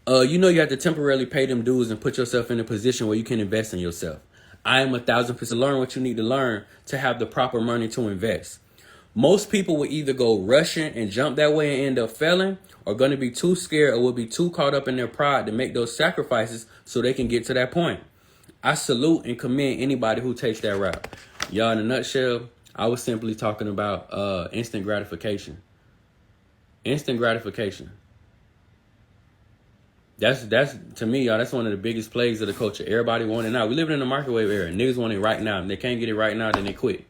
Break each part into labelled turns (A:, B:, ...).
A: You know you have to temporarily pay them dues and put yourself in a position where you can invest in yourself. I am 1,000% learn what you need to learn to have the proper money to invest. Most people will either go rushing and jump that way and end up failing, or going to be too scared or will be too caught up in their pride to make those sacrifices so they can get to that point. I salute and commend anybody who takes that route. Y'all, in a nutshell, I was simply talking about instant gratification. Instant gratification. That's to me, y'all, that's one of the biggest plagues of the culture. Everybody want it now. We live in the microwave era. Niggas want it right now. If they can't get it right now, then they quit.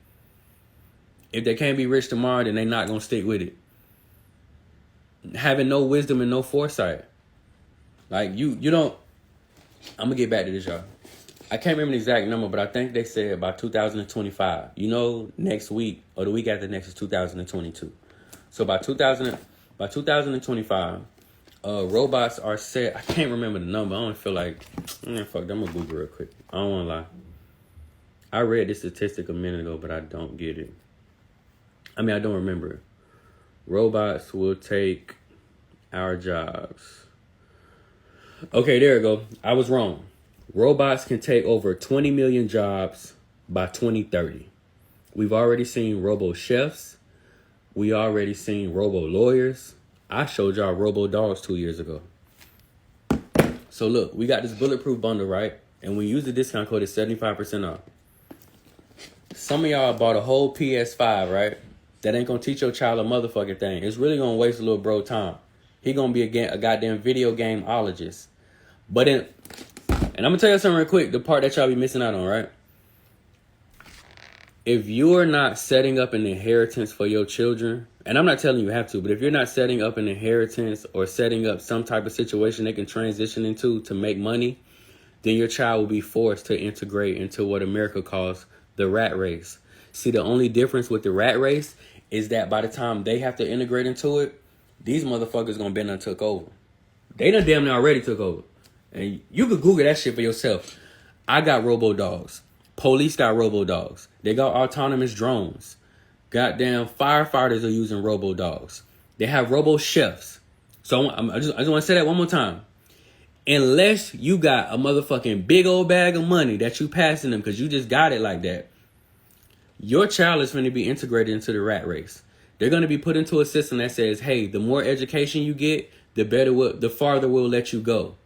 A: If they can't be rich tomorrow, then they not going to stick with it. Having no wisdom and no foresight. Like, you don't... I'm going to get back to this, y'all. I can't remember the exact number, but I think they said by 2025. You know, next week or the week after next is 2022. So by 2025, robots are set. I can't remember the number. I don't feel like... fuck, I'm going to Google real quick. I don't want to lie. I read this statistic a minute ago, but I don't get it. I don't remember it. Robots will take our jobs. Okay, there we go. I was wrong. Robots can take over 20 million jobs by 2030. We've already seen robo chefs. We already seen robo lawyers. I showed y'all robo dogs 2 years ago. So look, we got this bulletproof bundle, right? And we use the discount code, it's 75% off. Some of y'all bought a whole PS5, right? That ain't gonna teach your child a motherfucking thing. It's really gonna waste a little bro time. He gonna be a goddamn video gameologist. And I'm gonna tell you something real quick, the part that y'all be missing out on, right? If you're not setting up an inheritance for your children, and I'm not telling you have to, but if you're not setting up an inheritance or setting up some type of situation they can transition into to make money, then your child will be forced to integrate into what America calls the rat race. See, the only difference with the rat race is that by the time they have to integrate into it, these motherfuckers gonna been done took over. They done damn near already took over. And you could Google that shit for yourself. I got robo dogs. Police got robo dogs. They got autonomous drones. Goddamn firefighters are using robo dogs. They have robo chefs. So I just want to say that one more time. Unless you got a motherfucking big old bag of money that you passing them because you just got it like that, your child is going to be integrated into the rat race. They're going to be put into a system that says, hey, the more education you get, the farther we'll let you go.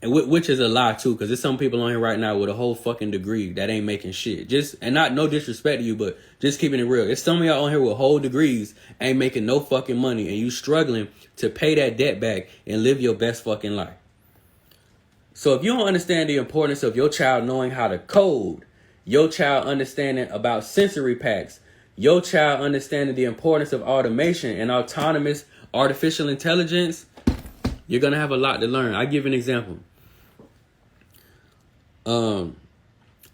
A: And which is a lie too, because there's some people on here right now with a whole fucking degree that ain't making shit. No disrespect to you, but just keeping it real. It's some of y'all on here with whole degrees ain't making no fucking money, and you struggling to pay that debt back and live your best fucking life. So if you don't understand the importance of your child knowing how to code, your child understanding about sensory packs, your child understanding the importance of automation and autonomous artificial intelligence, you're going to have a lot to learn. I'll give an example.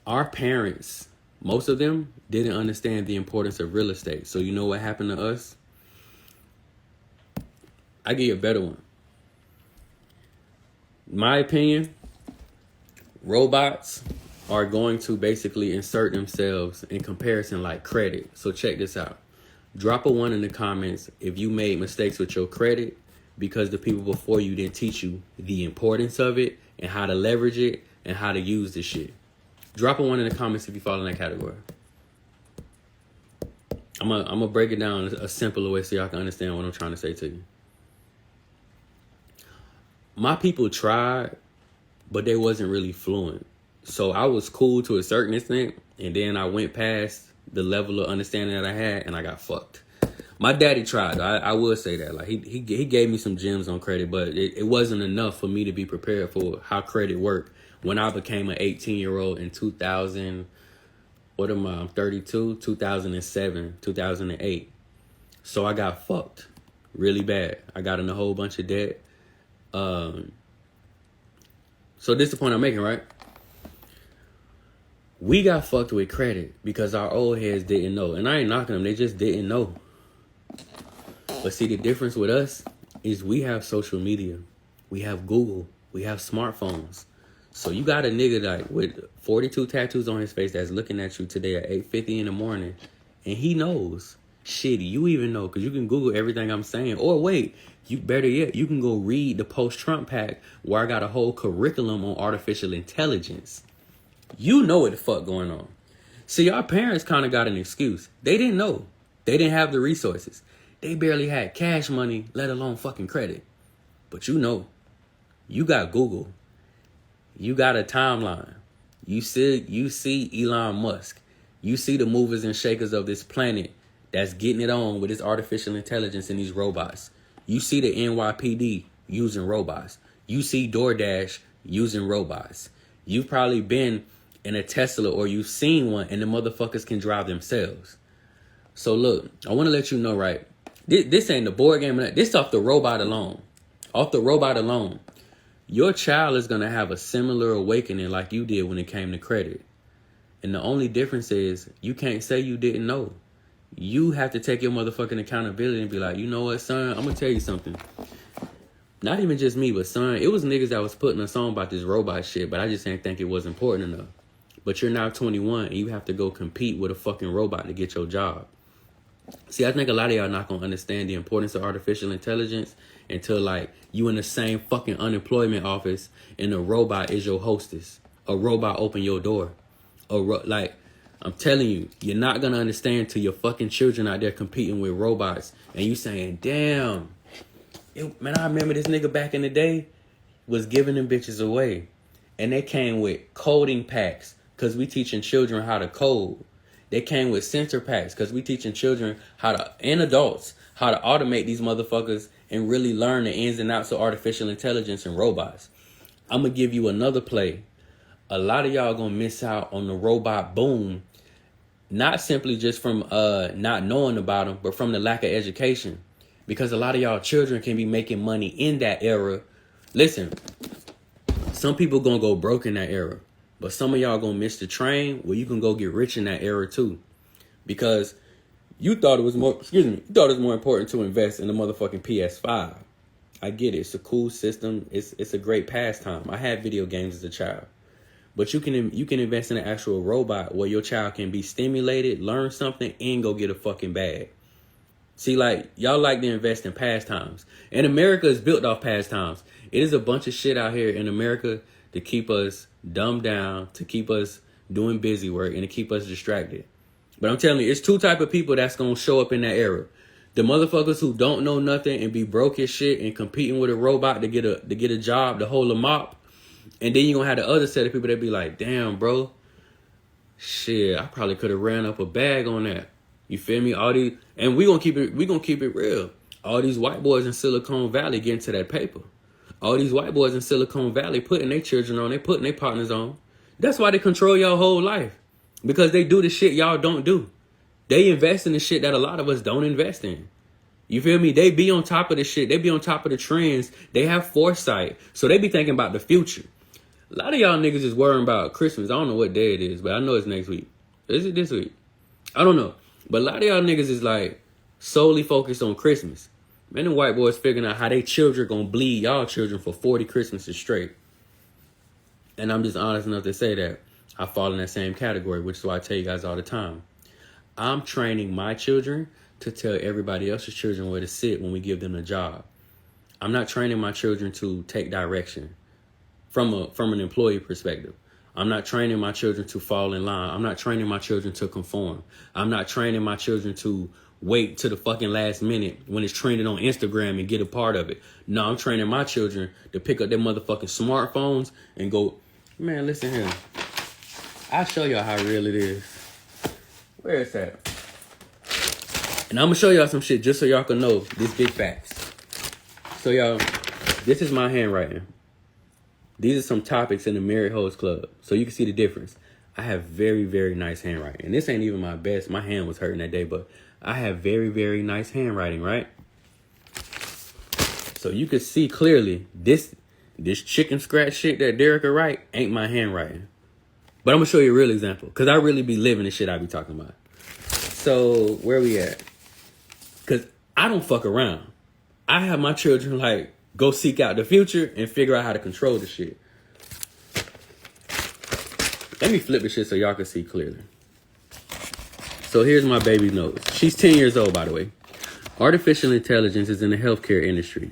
A: Our parents, most of them didn't understand the importance of real estate. So you know what happened to us? I give you a better one. My opinion, robots are going to basically insert themselves in comparison like credit. So check this out. Drop a 1 in the comments if you made mistakes with your credit because the people before you didn't teach you the importance of it and how to leverage it and how to use this shit. Drop a 1 in the comments if you fall in that category. I'm gonna break it down a simpler way so y'all can understand what I'm trying to say to you. My people tried, but they wasn't really fluent. So I was cool to a certain extent, and then I went past the level of understanding that I had, and I got fucked. My daddy tried. I will say that. Like he gave me some gems on credit, but it wasn't enough for me to be prepared for how credit worked when I became an 18-year-old in 2000. What am I? I'm 32. 2007, 2008. So I got fucked really bad. I got in a whole bunch of debt. So this is the point I'm making, right? We got fucked with credit because our old heads didn't know. And I ain't knocking them. They just didn't know. But see, the difference with us is we have social media. We have Google. We have smartphones. So you got a nigga like with 42 tattoos on his face that's looking at you today at 8:50 in the morning. And he knows. Shit, you even know, because you can Google everything I'm saying. Or wait, you better yet, you can go read the post-Trump pack where I got a whole curriculum on artificial intelligence. You know what the fuck going on. See, our parents kind of got an excuse. They didn't know. They didn't have the resources. They barely had cash money, let alone fucking credit. But you know, you got Google. You got a timeline. You see Elon Musk. You see the movers and shakers of this planet that's getting it on with this artificial intelligence and these robots. You see the NYPD using robots. You see DoorDash using robots. You've probably been in a Tesla or you've seen one and the motherfuckers can drive themselves. So look, I want to let you know, right? This ain't the board game. This off the robot alone. Off the robot alone. Your child is going to have a similar awakening like you did when it came to credit. And the only difference is you can't say you didn't know. You have to take your motherfucking accountability and be like, you know what, son, I'm going to tell you something. Not even just me, but son, it was niggas that was putting us on about this robot shit, but I just didn't think it was important enough. But you're now 21 and you have to go compete with a fucking robot to get your job. See, I think a lot of y'all not going to understand the importance of artificial intelligence until, like, you in the same fucking unemployment office and a robot is your hostess. A robot open your door. Like, I'm telling you, you're not going to understand till your fucking children out there competing with robots. And you saying, damn, man, I remember this nigga back in the day was giving them bitches away. And they came with coding packs because we teaching children how to code. They came with sensor packs because we teaching children and adults how to automate these motherfuckers and really learn the ins and outs of artificial intelligence and robots. I'm going to give you another play. A lot of y'all going to miss out on the robot boom, not simply just from not knowing about them, but from the lack of education. Because a lot of y'all children can be making money in that era. Listen, some people going to go broke in that era. But some of y'all gonna miss the train where you can go get rich in that era too. Because you thought it was more important to invest in the motherfucking PS5. I get it. It's a cool system. It's a great pastime. I had video games as a child. But you can invest in an actual robot where your child can be stimulated, learn something, and go get a fucking bag. See, like, y'all like to invest in pastimes. And America is built off pastimes. It is a bunch of shit out here in America to keep us dumbed down, to keep us doing busy work, and to keep us distracted. But I'm telling you, it's two type of people that's going to show up in that era. The motherfuckers who don't know nothing and be broke as shit and competing with a robot to get a job, to hold a mop. And then you're going to have the other set of people that be like, damn, bro, shit, I probably could have ran up a bag on that. You feel me? All these, and we gonna keep it real. All these white boys in Silicon Valley getting to that paper. All these white boys in Silicon Valley putting their children on, they putting their partners on. That's why they control your whole life. Because they do the shit y'all don't do. They invest in the shit that a lot of us don't invest in. You feel me? They be on top of the shit. They be on top of the trends. They have foresight. So they be thinking about the future. A lot of y'all niggas is worrying about Christmas. I don't know what day it is, but I know it's next week. Is it this week? I don't know. But a lot of y'all niggas is like solely focused on Christmas. Man, them white boys figuring out how they children gonna bleed y'all children for 40 Christmases straight. And I'm just honest enough to say that I fall in that same category, which is why I tell you guys all the time. I'm training my children to tell everybody else's children where to sit when we give them a job. I'm not training my children to take direction from an employee perspective. I'm not training my children to fall in line. I'm not training my children to conform. I'm not training my children to wait to the fucking last minute when it's trending on Instagram and get a part of it. No, I'm training my children to pick up their motherfucking smartphones and go, man, listen here. I'll show y'all how real it is. Where is that? And I'm going to show y'all some shit just so y'all can know this big facts. So y'all, this is my handwriting. These are some topics in the Married Hoes Club, so you can see the difference. I have very, very nice handwriting. And this ain't even my best. My hand was hurting that day, but I have very, very nice handwriting, right? So you can see clearly this chicken scratch shit that Derrick will write ain't my handwriting. But I'm going to show you a real example, because I really be living the shit I be talking about. So where we at? Because I don't fuck around. I have my children, like, go seek out the future and figure out how to control the shit. Let me flip the shit so y'all can see clearly. So So here's my baby notes. She's 10 years old, by the way. Artificial intelligence is in the healthcare industry.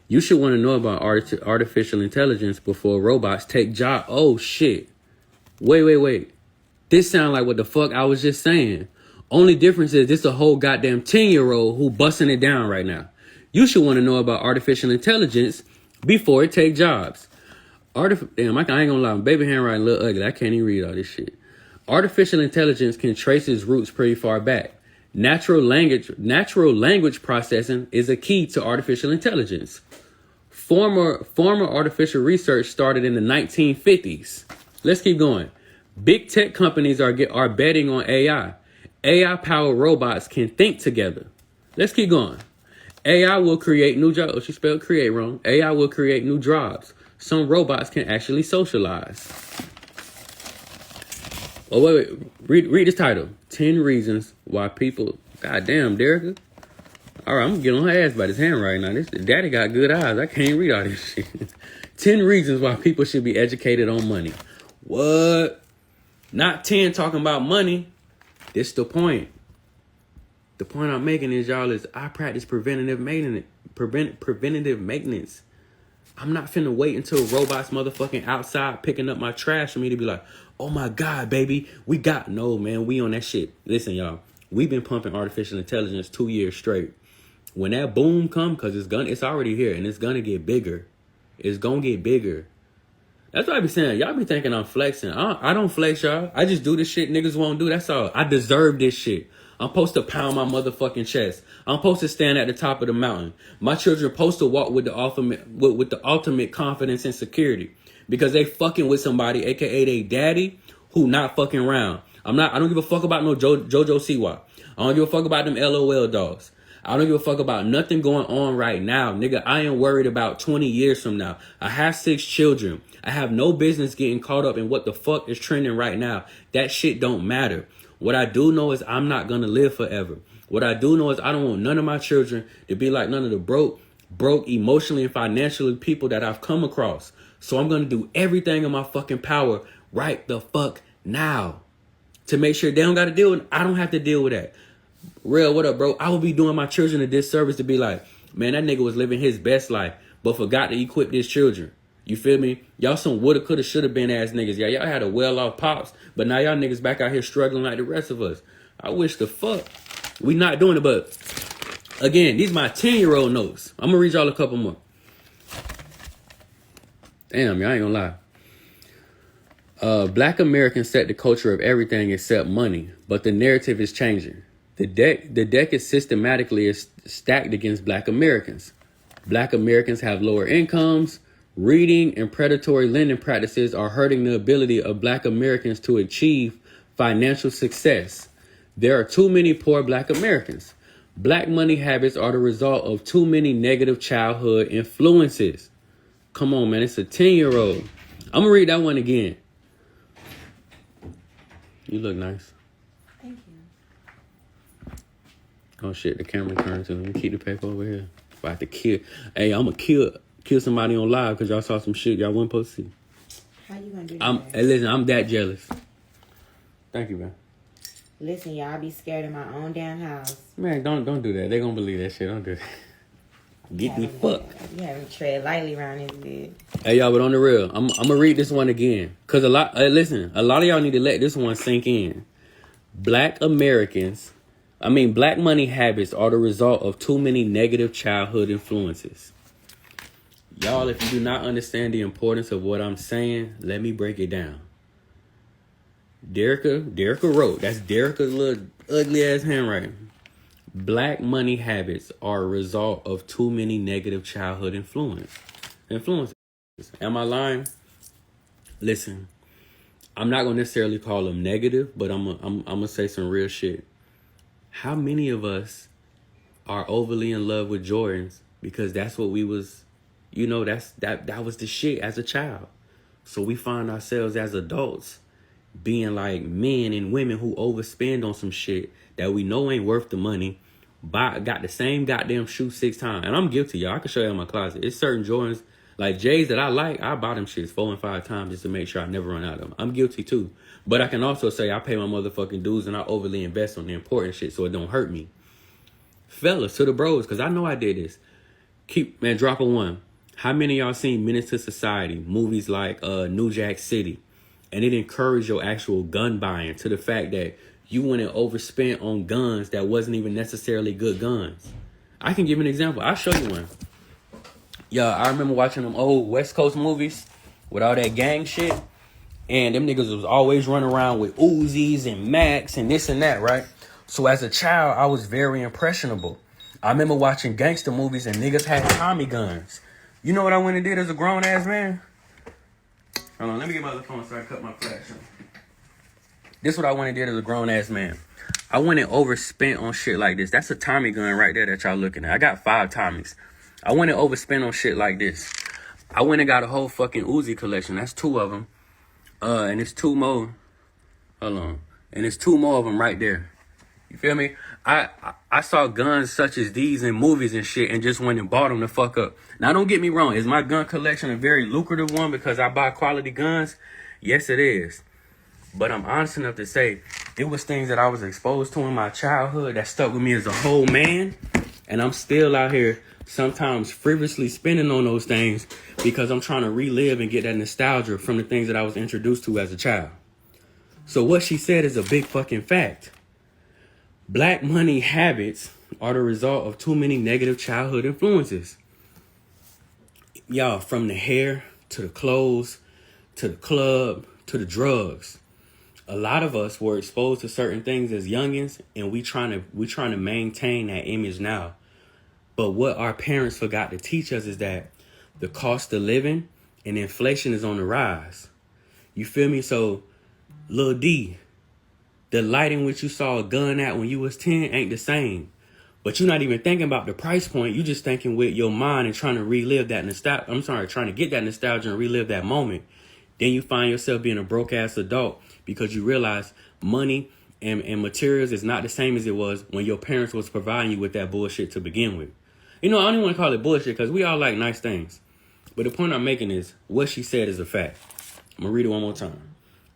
A: You should want to know about artificial intelligence before robots take job. Oh, shit. Wait. This sounds like what the fuck I was just saying. Only difference is this a whole goddamn 10-year-old who busting it down right now. You should want to know about artificial intelligence before it take jobs. Damn, I ain't gonna lie. My baby handwriting a little ugly. I can't even read all this shit. Artificial intelligence can trace its roots pretty far back. Natural language processing is a key to artificial intelligence. Former artificial research started in the 1950s. Let's keep going. Big tech companies are betting on AI. AI-powered robots can think together. Let's keep going. AI will create new jobs. Oh, she spelled create wrong. AI will create new jobs. Some robots can actually socialize. Oh, wait. Read this title. 10 reasons why people... Goddamn, Derrick. All right, I'm going to get on her ass by this handwriting now. This daddy got good eyes. I can't read all this shit. 10 reasons why people should be educated on money. What? Not 10 talking about money. This the point. The point I'm making is, y'all, is I practice preventative maintenance. Preventative maintenance. I'm not finna wait until robots motherfucking outside picking up my trash for me to be like, oh my God, baby, we got... No, man, we on that shit. Listen, y'all, we've been pumping artificial intelligence 2 years straight. When that boom come, because it's already here and it's gonna get bigger. It's gonna get bigger. That's what I be saying. Y'all be thinking I'm flexing. I don't flex, y'all. I just do the shit niggas won't do. That's all. I deserve this shit. I'm supposed to pound my motherfucking chest. I'm supposed to stand at the top of the mountain. My children supposed to walk with the ultimate confidence and security, because they fucking with somebody, aka they daddy, who not fucking around. I don't give a fuck about no Jojo Siwa. I don't give a fuck about them LOL dogs. I don't give a fuck about nothing going on right now. Nigga, I am worried about 20 years from now. I have 6 children. I have no business getting caught up in what the fuck is trending right now. That shit don't matter. What I do know is I'm not going to live forever. What I do know is I don't want none of my children to be like none of the broke emotionally and financially people that I've come across. So I'm going to do everything in my fucking power right the fuck now to make sure they don't got to deal with it. I don't have to deal with that. Real, what up, bro? I would be doing my children a disservice to be like, man, that nigga was living his best life, but forgot to equip his children. You feel me? Y'all some woulda, coulda, shoulda been ass niggas. Yeah, y'all had a well-off pops, but now y'all niggas back out here struggling like the rest of us. I wish the fuck we not doing it, but again, these my 10-year-old notes. I'm gonna read y'all a couple more. Damn, y'all ain't gonna lie. Black Americans set the culture of everything except money, but the narrative is changing. The deck is systematically stacked against Black Americans. Black Americans have lower incomes. Reading and predatory lending practices are hurting the ability of Black Americans to achieve financial success. There are too many poor Black Americans. Black money habits are the result of too many negative childhood influences. Come on, man. It's a 10-year-old. I'm going to read that one again. You look nice.
B: Thank you.
A: Oh, shit. The camera turned to me. Keep the paper over here. If I have to kill. Hey, I'm going to kill somebody on live because y'all saw some shit y'all wasn't supposed to see.
B: How you going to do that?
A: Hey, listen, I'm that jealous. Thank you, man.
B: Listen, y'all be scared in my own damn house.
A: Man, don't do that. They gonna believe that shit. Don't do that. Get me fucked.
B: You having to tread lightly around this bed.
A: Hey, y'all, but on the real, I'm gonna read this one again. Because a lot of y'all need to let this one sink in. Black money habits are the result of too many negative childhood influences. Y'all, if you do not understand the importance of what I'm saying, let me break it down. Derrick wrote, that's Derrick's little ugly ass handwriting. Black money habits are a result of too many negative childhood influences. Am I lying? Listen, I'm not gonna necessarily call them negative, but I'm gonna say some real shit. How many of us are overly in love with Jordans because that's what we was, that was the shit as a child. So we find ourselves as adults being like men and women who overspend on some shit that we know ain't worth the money. Got the same goddamn shoe 6 times. And I'm guilty, y'all. I can show you in my closet. It's certain Jordans Like J's that I like, I buy them shits 4 and 5 times just to make sure I never run out of them. I'm guilty too. But I can also say I pay my motherfucking dues and I overly invest on the important shit so it don't hurt me. Fellas, to the bros, because I know I did this. Drop a one. How many of y'all seen Menace to Society, movies like New Jack City, and it encouraged your actual gun buying to the fact that you went and overspent on guns that wasn't even necessarily good guns? I can give an example. I'll show you one. Yeah, I remember watching them old West Coast movies with all that gang shit, and them niggas was always running around with Uzis and Macs and this and that, right? So as a child, I was very impressionable. I remember watching gangster movies and niggas had Tommy guns. You know what I went and did as a grown-ass man? Hold on, let me get my other phone so I cut my flash on. This is what I went and did as a grown-ass man. I went and overspent on shit like this. That's a Tommy gun right there that y'all looking at. I got 5 Tommies. I went and overspent on shit like this. I went and got a whole fucking Uzi collection. That's 2 of them. And it's 2 more. Hold on. And it's 2 more of them right there. You feel me? I saw guns such as these in movies and shit and just went and bought them the fuck up. Now, don't get me wrong. Is my gun collection a very lucrative one because I buy quality guns? Yes, it is. But I'm honest enough to say it was things that I was exposed to in my childhood that stuck with me as a whole man. And I'm still out here sometimes frivolously spending on those things because I'm trying to relive and get that nostalgia from the things that I was introduced to as a child. So what she said is a big fucking fact. Black money habits are the result of too many negative childhood influences. Y'all, from the hair to the clothes to the club to the drugs. A lot of us were exposed to certain things as youngins, and we trying to maintain that image now. But what our parents forgot to teach us is that the cost of living and inflation is on the rise. You feel me? So, Lil D, the light in which you saw a gun at when you was 10 ain't the same. But you're not even thinking about the price point. You're just thinking with your mind and trying to relive that nostalgia. Trying to get that nostalgia and relive that moment. Then you find yourself being a broke ass adult because you realize money and materials is not the same as it was when your parents was providing you with that bullshit to begin with. You know, I don't even want to call it bullshit because we all like nice things. But the point I'm making is what she said is a fact. I'm going to read it one more time.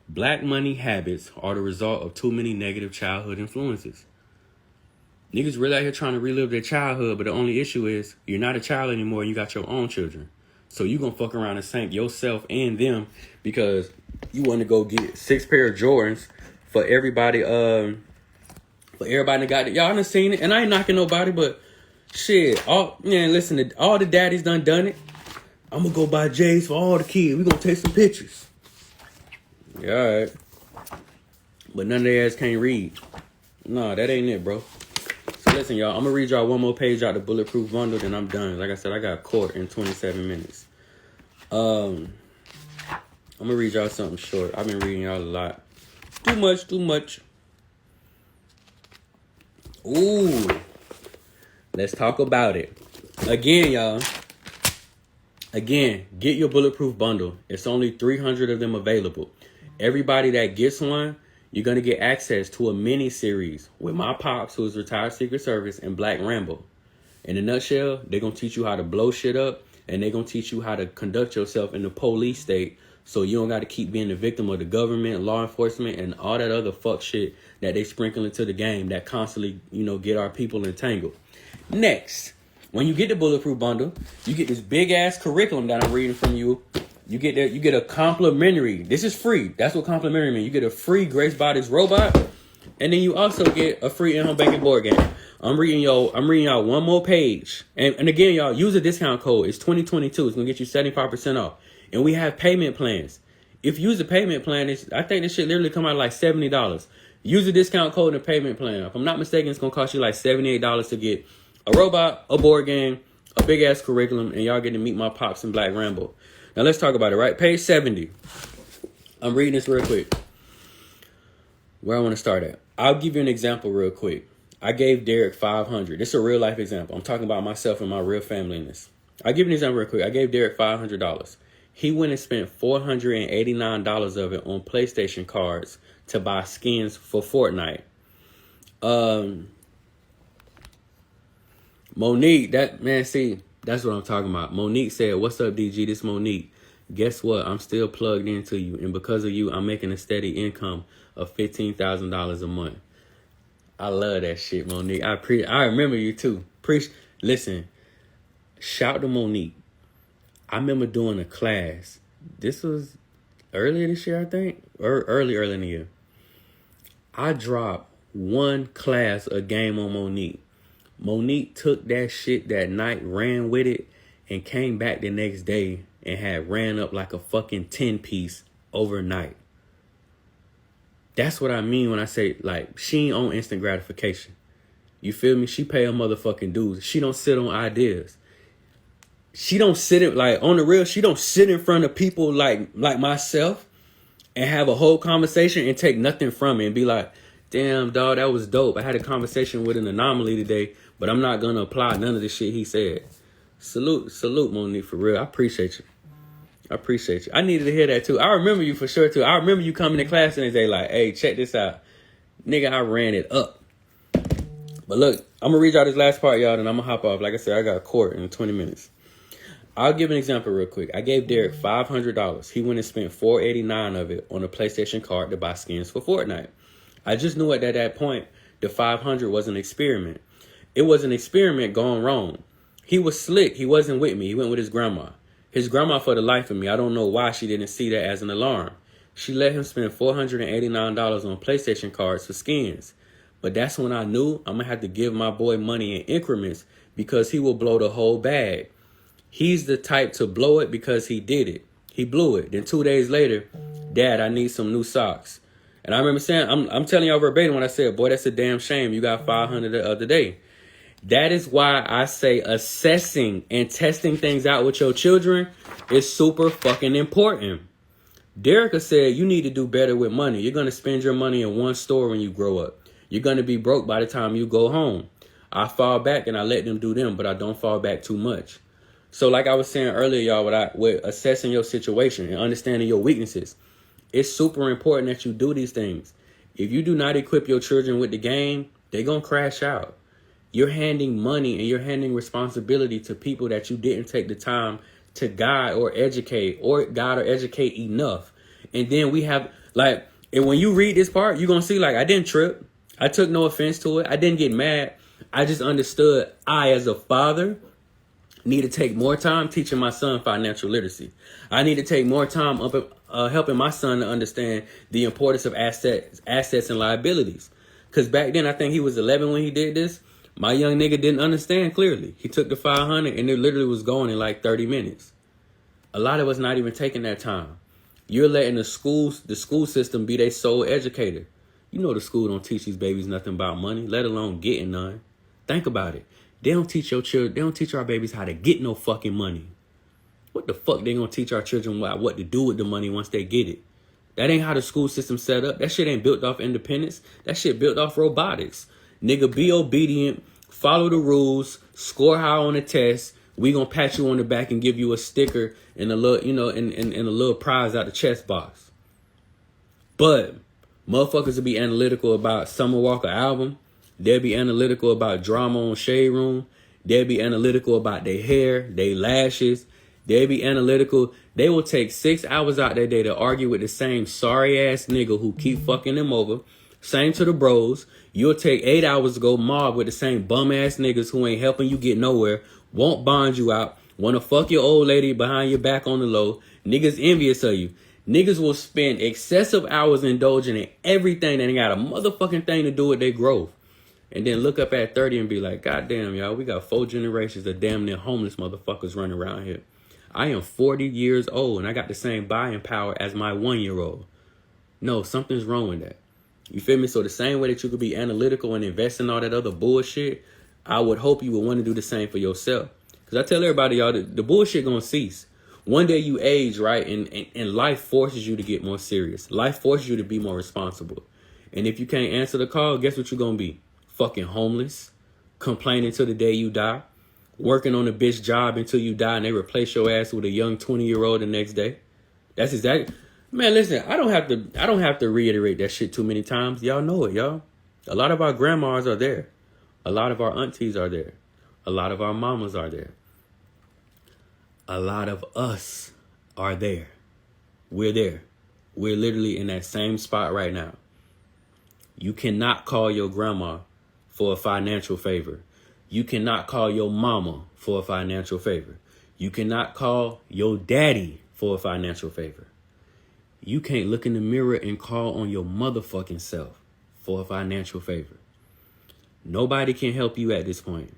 A: Black money habits are the result of too many negative childhood influences. Niggas really out here trying to relive their childhood, but the only issue is you're not a child anymore and you got your own children. So you gonna fuck around and sink yourself and them because you want to go get 6 pair of Jordans for everybody. For everybody that got it. Y'all done seen it, and I ain't knocking nobody, but shit. Listen, all the daddies done it. I'm gonna go buy J's for all the kids. We gonna take some pictures. Yeah, all right. But none of their ass can't read. No, that ain't it, bro. So listen, y'all. I'm gonna read y'all one more page out the Bulletproof Bundle, then I'm done. Like I said, I got court in 27 minutes. I'm gonna read y'all something short. I've been reading y'all a lot. Too much. Ooh. Let's talk about it. Again, y'all. Again, get your Bulletproof Bundle. It's only 300 of them available. Everybody that gets one, you're going to get access to a mini-series with my pops, who is retired Secret Service, and Black Rambo. In a nutshell, they're going to teach you how to blow shit up, and they're going to teach you how to conduct yourself in the police state so you don't got to keep being the victim of the government, law enforcement, and all that other fuck shit that they sprinkle into the game that constantly, get our people entangled. Next, when you get the Bulletproof Bundle, you get this big-ass curriculum that I'm reading from you. You get a complimentary. This is free. That's what complimentary means. You get a free Grace Body's robot, and then you also get a free in-home banking board game. I'm reading y'all one more page. And again, y'all, use a discount code. It's 2022. It's going to get you 75% off. And we have payment plans. If you use a payment plan, I think this shit literally come out like $70. Use a discount code and a payment plan. If I'm not mistaken, it's going to cost you like $78 to get a robot, a board game, a big-ass curriculum, and y'all get to meet my pops and Black Rambo. Now, let's talk about it, right? Page 70. I'm reading this real quick. Where I want to start at. I'll give you an example real quick. I gave Derrick $500. This is a real-life example. I'm talking about myself and my real family in this. I'll give you an example real quick. I gave Derrick $500. He went and spent $489 of it on PlayStation cards to buy skins for Fortnite. Monique, That's what I'm talking about. Monique said, "What's up, DG? This Monique. Guess what? I'm still plugged into you. And because of you, I'm making a steady income of $15,000 a month." I love that shit, Monique. I remember you too. Listen, shout to Monique. I remember doing a class. This was earlier this year, I think. Or early in the year. I dropped one class a game on Monique. Monique took that shit that night, ran with it, and came back the next day and had ran up like a fucking 10-piece overnight. That's what I mean when I say, like, she ain't on instant gratification. You feel me? She pay her motherfucking dues. She don't sit on ideas. She don't sit in, like, on the real, she don't sit in front of people like myself and have a whole conversation and take nothing from it and be like, damn, dog, that was dope. I had a conversation with an anomaly today, but I'm not going to apply none of the shit he said. Salute, Monique, for real. I appreciate you. I needed to hear that, too. I remember you for sure, too. I remember you coming to class and they like, hey, check this out. Nigga, I ran it up. But look, I'm going to read y'all this last part, y'all, and I'm going to hop off. Like I said, I got a court in 20 minutes. I'll give an example real quick. I gave Derrick $500. He went and spent $489 of it on a PlayStation card to buy skins for Fortnite. I just knew at that point the 500 was an experiment. It was an experiment gone wrong. He was slick. He wasn't with me. He went with his grandma. His grandma, for the life of me, I don't know why she didn't see that as an alarm. She let him spend $489 on PlayStation cards for skins. But that's when I knew I'm going to have to give my boy money in increments because he will blow the whole bag. He's the type to blow it because he did it. He blew it. Then 2 days later, Dad, I need some new socks. And I remember saying, I'm telling y'all verbatim when I said, boy, that's a damn shame. You got 500 the other day. That is why I say assessing and testing things out with your children is super fucking important. Derrick said you need to do better with money. You're going to spend your money in one store when you grow up. You're going to be broke by the time you go home. I fall back and I let them do them, but I don't fall back too much. So like I was saying earlier, y'all, with assessing your situation and understanding your weaknesses, it's super important that you do these things. If you do not equip your children with the game, they're going to crash out. You're handing money and you're handing responsibility to people that you didn't take the time to guide or educate enough. And then we have, like, and when you read this part, you're going to see, like, I didn't trip. I took no offense to it. I didn't get mad. I just understood I, as a father, need to take more time teaching my son financial literacy. I need to take more time helping my son to understand the importance of assets and liabilities. Because back then, I think he was 11 when he did this. My young nigga didn't understand clearly. He took the 500 and it literally was going in like 30 minutes. A lot of us not even taking that time. You're letting the school system be their sole educator. You know the school don't teach these babies nothing about money, let alone getting none. Think about it. They don't teach your children. They don't teach our babies how to get no fucking money. What the fuck they gonna teach our children what to do with the money once they get it? That ain't how the school system set up. That shit ain't built off independence. That shit built off robotics. Nigga, be obedient, follow the rules, score high on the test. We gonna pat you on the back and give you a sticker and a little, and a little prize out the chest box. But motherfuckers will be analytical about Summer Walker album. They'll be analytical about drama on Shade Room. They'll be analytical about their hair, their lashes. They'll be analytical. They will take 6 hours out their day to argue with the same sorry-ass nigga who keep fucking them over. Same to the bros. You'll take 8 hours to go mob with the same bum-ass niggas who ain't helping you get nowhere, won't bond you out, want to fuck your old lady behind your back on the low. Niggas envious of you. Niggas will spend excessive hours indulging in everything that ain't got a motherfucking thing to do with their growth. And then look up at 30 and be like, God damn, y'all, we got 4 generations of damn near homeless motherfuckers running around here. I am 40 years old and I got the same buying power as my 1-year-old. No, something's wrong with that. You feel me? So the same way that you could be analytical and invest in all that other bullshit, I would hope you would want to do the same for yourself. Because I tell everybody, y'all, the bullshit gonna cease. One day you age, right? And life forces you to get more serious. Life forces you to be more responsible. And if you can't answer the call, guess what you're gonna be? Fucking homeless, complaining till the day you die, working on a bitch job until you die and they replace your ass with a young 20-year-old the next day. That's exactly, man, listen, I don't have to reiterate that shit too many times. Y'all know it, y'all. A lot of our grandmas are there. A lot of our aunties are there. A lot of our mamas are there. a lot of us are there. We're there. We're literally in that same spot right now. You cannot call your grandma for a financial favor. You cannot call your mama for a financial favor. You cannot call your daddy for a financial favor. You can't look in the mirror and call on your motherfucking self for a financial favor. Nobody can help you at this point.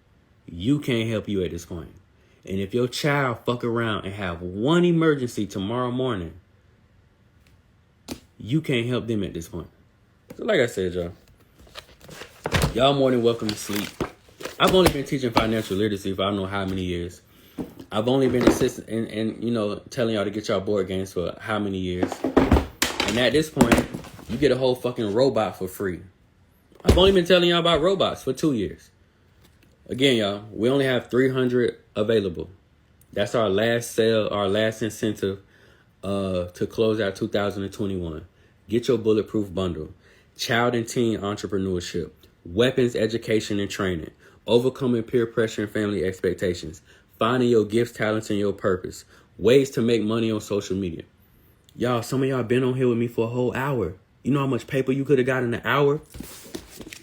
A: You can't help you at this point. And if your child fuck around and have one emergency tomorrow morning, you can't help them at this point. So like I said, y'all more than welcome to sleep. I've only been teaching financial literacy for I don't know how many years. I've only been assisting and telling y'all to get y'all board games for how many years. And at this point, you get a whole fucking robot for free. I've only been telling y'all about robots for 2 years. Again, y'all, we only have 300 available. That's our last sale, our last incentive to close out 2021. Get your bulletproof bundle. Child and teen entrepreneurship. Weapons, education, and training. Overcoming peer pressure and family expectations. Finding your gifts, talents, and your purpose. Ways to make money on social media. Y'all, some of y'all been on here with me for a whole hour. You know how much paper you could have got in an hour?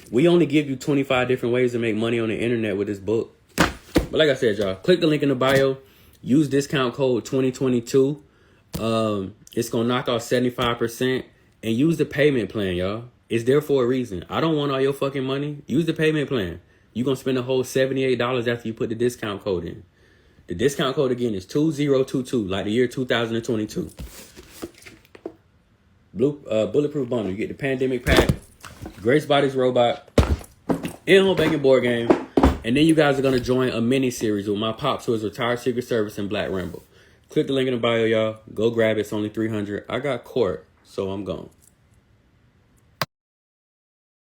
A: We only give you 25 different ways to make money on the internet with this book. But like I said, y'all, click the link in the bio. Use discount code 2022. It's going to knock off 75%. And use the payment plan, y'all. It's there for a reason. I don't want all your fucking money. Use the payment plan. You're going to spend a whole $78 after you put the discount code in. The discount code, again, is 2022, like the year 2022. Bulletproof bundle. You get the pandemic pack, Grace Body's robot, in-home banking board game, and then you guys are going to join a mini-series with my pops who is retired Secret Service and Black Rambo. Click the link in the bio, y'all. Go grab it. It's only $300. I got court, so I'm gone.